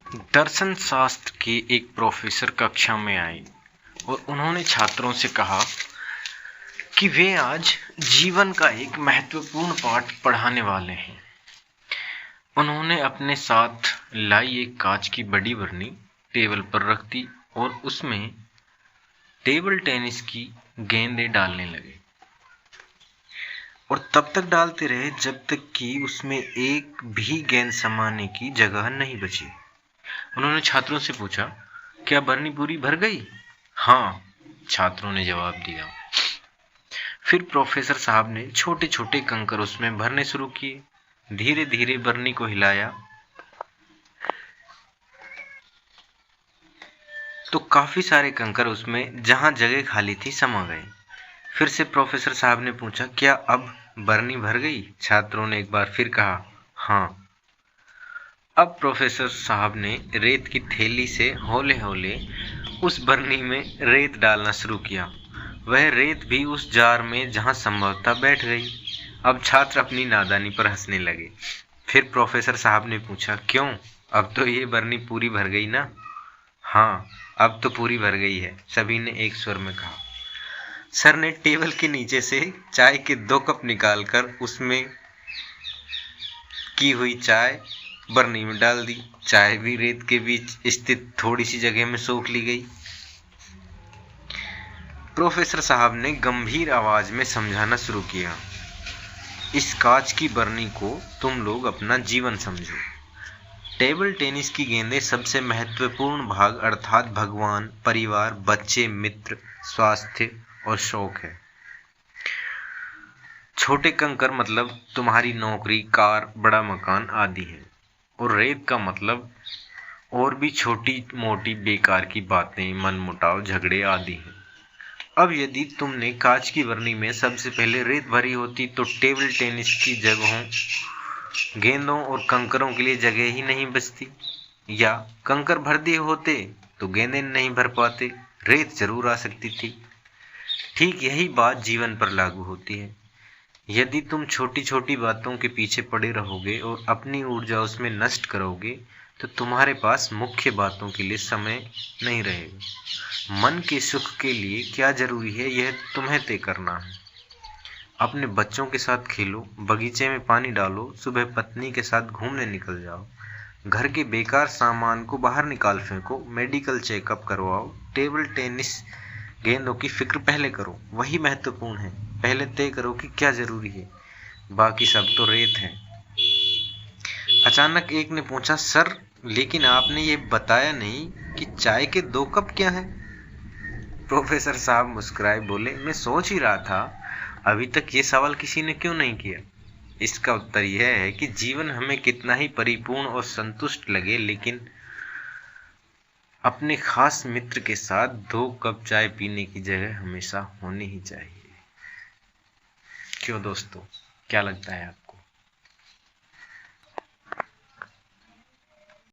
दर्शन शास्त्र के एक प्रोफेसर कक्षा में आए और उन्होंने छात्रों से कहा कि वे आज जीवन का एक महत्वपूर्ण पाठ पढ़ाने वाले हैं। उन्होंने अपने साथ लाई एक कांच की बड़ी बरनी टेबल पर रख दी और उसमें टेबल टेनिस की गेंदें डालने लगे और तब तक डालते रहे जब तक कि उसमें एक भी गेंद समाने की जगह नहीं बची। उन्होंने छात्रों से पूछा, क्या बरनी पूरी भर गई? हाँ, छात्रों ने जवाब दिया। फिर प्रोफेसर साहब ने छोटे छोटे कंकर उसमें भरने शुरू किए। धीरे धीरे बरनी को हिलाया तो काफी सारे कंकर उसमें जहां जगह खाली थी समा गए। फिर से प्रोफेसर साहब ने पूछा, क्या अब बरनी भर गई? छात्रों ने एक बार फिर कहा, हाँ। अब प्रोफेसर साहब ने रेत की थैली से हौले हौले उस बरनी में रेत डालना शुरू किया। वह रेत भी उस जार में जहां संभव था बैठ गई। अब छात्र अपनी नादानी पर हंसने लगे। फिर प्रोफेसर साहब ने पूछा, क्यों, अब तो ये बरनी पूरी भर गई ना? हाँ, अब तो पूरी भर गई है, सभी ने एक स्वर में कहा। सर ने टेबल के नीचे से चाय के 2 कप निकालकर उसमें की हुई चाय बरनी में डाल दी। चाय भी रेत के बीच स्थित थोड़ी सी जगह में सोख ली गई। प्रोफेसर साहब ने गंभीर आवाज में समझाना शुरू किया, इस कांच की बरनी को तुम लोग अपना जीवन समझो। टेबल टेनिस की गेंदें सबसे महत्वपूर्ण भाग अर्थात भगवान, परिवार, बच्चे, मित्र, स्वास्थ्य और शौक है। छोटे कंकर मतलब तुम्हारी नौकरी, कार, बड़ा मकान आदि है। और रेत का मतलब और भी छोटी मोटी बेकार की बातें, मनमुटाव, झगड़े आदि हैं। अब यदि तुमने कांच की बरनी में सबसे पहले रेत भरी होती तो टेबल टेनिस की जगहों, गेंदों और कंकरों के लिए जगह ही नहीं बचती, या कंकर भर दिए होते तो गेंदें नहीं भर पाते, रेत जरूर आ सकती थी। ठीक यही बात जीवन पर लागू होती है। यदि तुम छोटी छोटी बातों के पीछे पड़े रहोगे और अपनी ऊर्जा उसमें नष्ट करोगे तो तुम्हारे पास मुख्य बातों के लिए समय नहीं रहेगा। मन के सुख के लिए क्या जरूरी है यह तुम्हें तय करना है। अपने बच्चों के साथ खेलो, बगीचे में पानी डालो, सुबह पत्नी के साथ घूमने निकल जाओ, घर के बेकार सामान को बाहर निकाल फेंको, मेडिकल चेकअप करवाओ, टेबल टेनिस गेंदों की फिक्र पहले करो, वही महत्वपूर्ण है। पहले तय करो कि क्या जरूरी है, बाकी सब तो रेत है। अचानक एक ने पूछा, सर लेकिन आपने ये बताया नहीं कि चाय के 2 कप क्या है? प्रोफेसर साहब मुस्कुराए बोले, मैं सोच ही रहा था अभी तक ये सवाल किसी ने क्यों नहीं किया। इसका उत्तर यह है कि जीवन हमें कितना ही परिपूर्ण और संतुष्ट लगे, लेकिन अपने खास मित्र के साथ 2 कप चाय पीने की जगह हमेशा होनी ही चाहिए। क्यों दोस्तों, क्या लगता है आपको?